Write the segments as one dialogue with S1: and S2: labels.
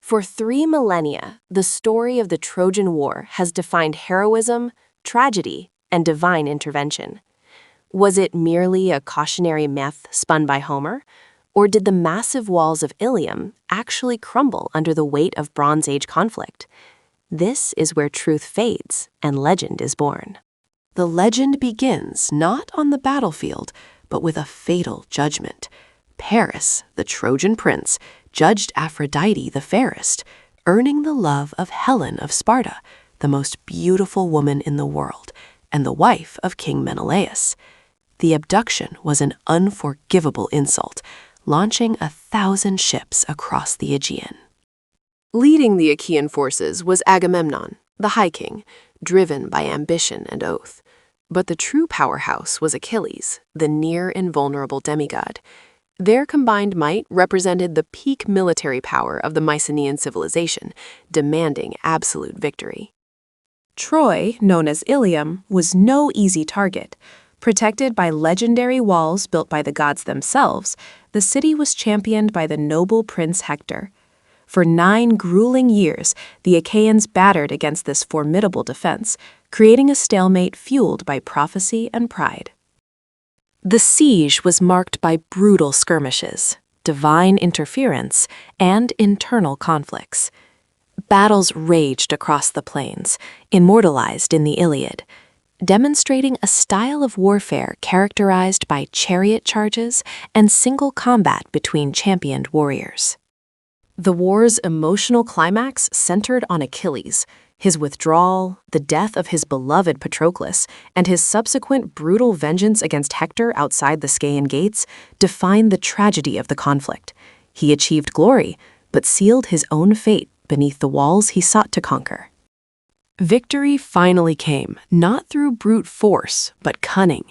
S1: For 3 millennia, the story of the Trojan War has defined heroism, tragedy, and divine intervention. Was it merely a cautionary myth spun by Homer? Or did the massive walls of Ilium actually crumble under the weight of Bronze Age conflict? This is where truth fades and legend is born.
S2: The legend begins not on the battlefield, but with a fatal judgment. Paris, the Trojan prince, judged Aphrodite the fairest, earning the love of Helen of Sparta, the most beautiful woman in the world, and the wife of King Menelaus. The abduction was an unforgivable insult, launching 1,000 ships across the Aegean.
S1: Leading the Achaean forces was Agamemnon, the High King, driven by ambition and oath. But the true powerhouse was Achilles, the near-invulnerable demigod. Their combined might represented the peak military power of the Mycenaean civilization, demanding absolute victory.
S3: Troy, known as Ilium, was no easy target. Protected by legendary walls built by the gods themselves, the city was championed by the noble prince Hector. For 9 grueling years, the Achaeans battered against this formidable defense, creating a stalemate fueled by prophecy and pride. The siege was marked by brutal skirmishes, divine interference, and internal conflicts. Battles raged across the plains, immortalized in the Iliad, demonstrating a style of warfare characterized by chariot charges and single combat between championed warriors. The war's emotional climax centered on Achilles, his withdrawal, the death of his beloved Patroclus, and his subsequent brutal vengeance against Hector outside the Scaean gates defined the tragedy of the conflict. He achieved glory, but sealed his own fate beneath the walls he sought to conquer. Victory finally came, not through brute force, but cunning.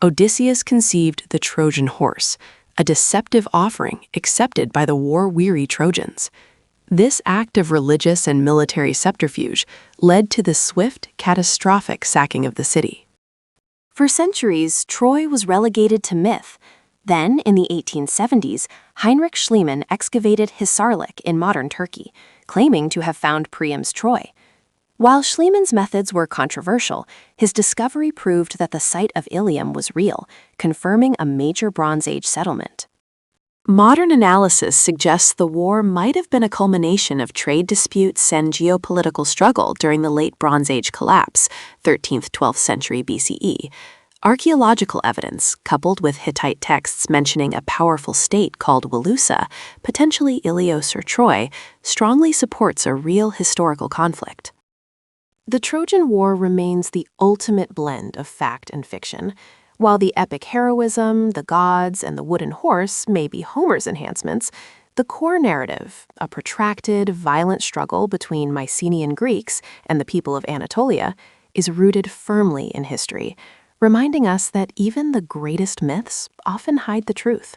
S3: Odysseus conceived the Trojan horse, a deceptive offering accepted by the war-weary Trojans. This act of religious and military subterfuge led to the swift, catastrophic sacking of the city.
S1: For centuries, Troy was relegated to myth. Then, in the 1870s, Heinrich Schliemann excavated Hisarlik in modern Turkey, claiming to have found Priam's Troy. While Schliemann's methods were controversial, his discovery proved that the site of Ilium was real, confirming a major Bronze Age settlement. Modern analysis suggests the war might have been a culmination of trade disputes and geopolitical struggle during the late Bronze Age collapse, 13th–12th century BCE. Archaeological evidence, coupled with Hittite texts mentioning a powerful state called Wilusa, potentially Ilios or Troy, strongly supports a real historical conflict. The Trojan War remains the ultimate blend of fact and fiction. While the epic heroism, the gods, and the wooden horse may be Homer's enhancements, the core narrative, a protracted, violent struggle between Mycenaean Greeks and the people of Anatolia, is rooted firmly in history, reminding us that even the greatest myths often hide the truth.